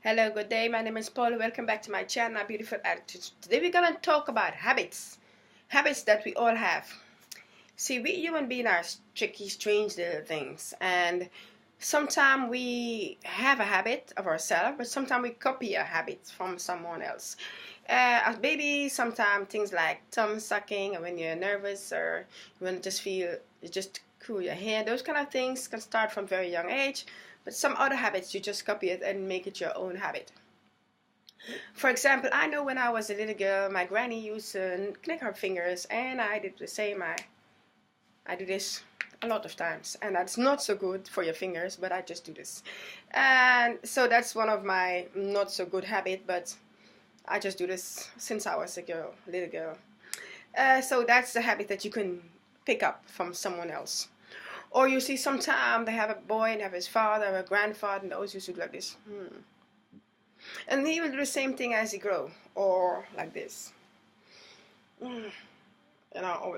Hello, good day. My name is Paul. Welcome back to my channel, my beautiful attitudes. Today we're gonna talk about habits, habits that we all have. See, we human beings are tricky, strange little things, and sometimes we have a habit of ourselves, but sometimes we copy a habit from someone else. As babies, sometimes things like thumb sucking, or when you're nervous, or you want to just feel, you just cool your hair. Those kind of things can start from very young age. But some other habits, you just copy it and make it your own habit. For example, I know when I was a little girl, my granny used to click her fingers, and I did the same. I do this a lot of times, and that's not so good for your fingers, but I just do this. And so that's one of my not so good habit, but I just do this since I was a girl, little girl. So that's the habit that you can pick up from someone else. Or you see sometimes they have a boy and have his father or a grandfather, and they always used to do like this. And he will do the same thing as he grow, or like this. Always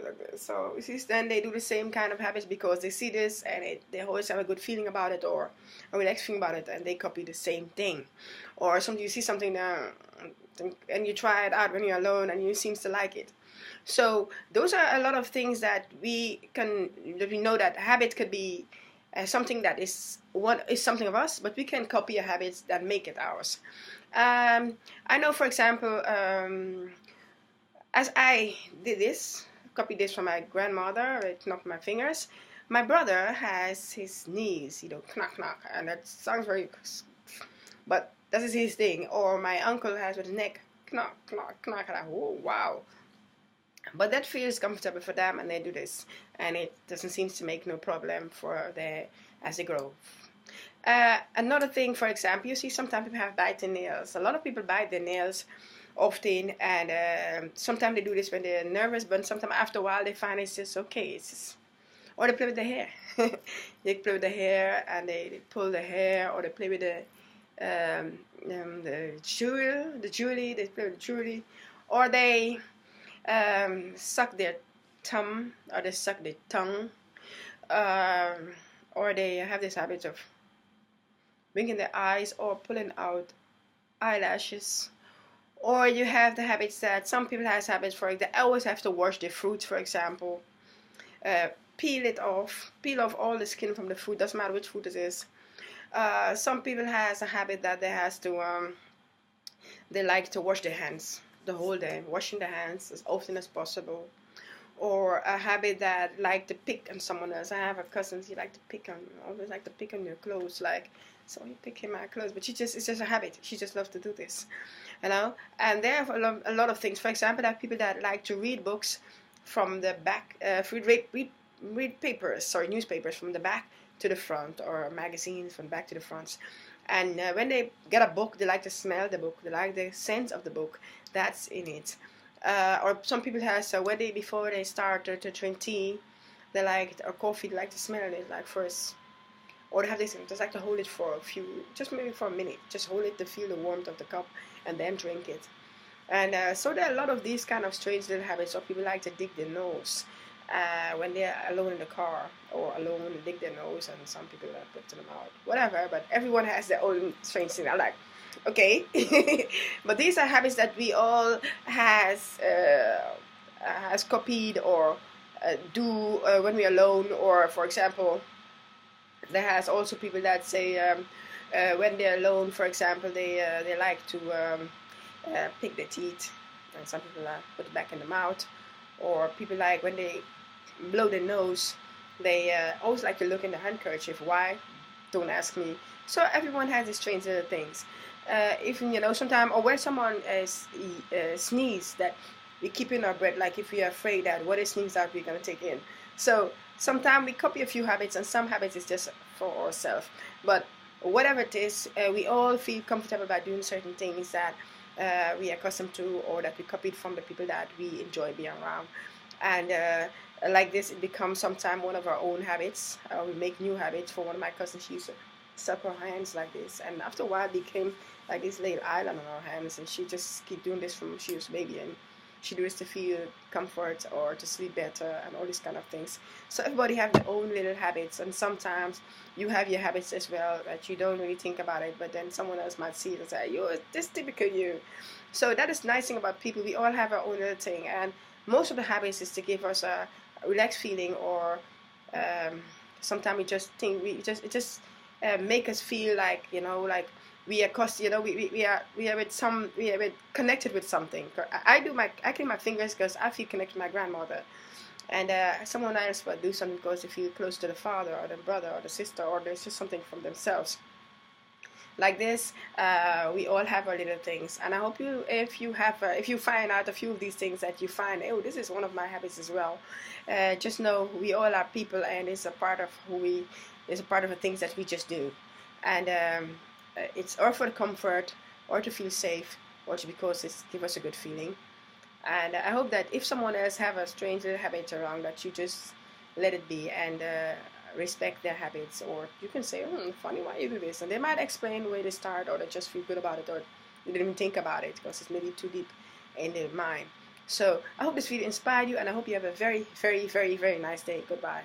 like this. So you see, then they do the same kind of habits because they see this and they always have a good feeling about it or a relaxed feeling about it, and they copy the same thing. Or sometimes you see something and you try it out when you're alone and you seem to like it. So those are a lot of things that we know that habit could be something that is something of us, but we can copy a habit that make it ours. I know, for example, as I did this, copied this from my grandmother, it's not my fingers. My brother has his knees, knock knock, and that sounds very, but that is his thing. Or my uncle has with his neck, knock knock knock, and oh wow. But that feels comfortable for them, and they do this, and it doesn't seem to make no problem for as they grow. Another thing, for example, you see sometimes people have bite their nails. A lot of people bite their nails often, and sometimes they do this when they're nervous, but sometimes after a while they find it's just okay. Or they play with the hair. They play with the hair, and they pull the hair, or they play with the jewelry. They play with the jewelry, or they suck their thumb, or they suck their tongue, or they have this habit of winking their eyes or pulling out eyelashes. Or you have the habits that some people have habits for, they always have to wash their fruit, for example. Peel off all the skin from the fruit, doesn't matter which fruit it is. Some people has a habit that they like to wash their hands the whole day, washing their hands as often as possible. Or a habit that like to pick on someone else. I have a cousin, he like to always like to pick on your clothes, like, so he pick in my clothes, but it's just a habit. She just loves to do this, And there are a lot of things. For example, there are people that like to read books from the back, read papers or newspapers from the back to the front, or magazines from back to the front. And when they get a book, they like to smell the book. They like the scent of the book that's in it. Or some people have, so when before they start to drink tea, they like, or coffee, they like to smell it like first. Or they have this, just like to hold it for just maybe for a minute. Just hold it to feel the warmth of the cup and then drink it. And so there are a lot of these kind of strange little habits. Or people like to dig their nose when they're alone in the car or alone, they dig their nose, and some people put them out. Whatever, but everyone has their own strange thing. I like, okay. But these are habits that we all has copied or do when we're alone. Or for example, there has also people that say when they're alone, for example, they like to pick their teeth, and some people put it back in the mouth. Or people like when they blow their nose, they always like to look in the handkerchief. Why? Don't ask me. So everyone has these strange little things. Even sometimes, or when someone sneeze, that we keep in our breath, like if we are afraid that what is sneeze out we're gonna take in. So sometimes we copy a few habits, and some habits is just for ourselves. But whatever it is, we all feel comfortable about doing certain things that we are accustomed to, or that we copied from the people that we enjoy being around. And like this, it becomes sometimes one of our own habits. We make new habits. For one of my cousins, she used to suck her hands like this, and after a while it became like this little island on her hands, and she just keep doing this from she was a baby, and should do is to feel comfort or to sleep better and all these kind of things. So everybody have their own little habits, and sometimes you have your habits as well that you don't really think about it, but then someone else might see it and say, "You, this typical you." So that is nice thing about people. We all have our own little thing, and most of the habits is to give us a relaxed feeling, or sometimes we just think it just make us feel like, like we are we are connected with something. I click my fingers because I feel connected to my grandmother, and someone else will do something because they feel close to the father or the brother or the sister, or there's just something from themselves. Like this, we all have our little things, and I hope if you find out a few of these things that you find, oh, this is one of my habits as well. Just know we all are people, and it's a part of it's a part of the things that we just do, and it's or for comfort, or to feel safe, or to because it gives us a good feeling. And I hope that if someone else have a strange little habit around, that you just let it be, and respect their habits. Or you can say, funny, why you do this, and they might explain where they start, or they just feel good about it, or they didn't even think about it because it's maybe too deep in their mind. So I hope this video inspired you, and I hope you have a very, very, very, very nice day. Goodbye.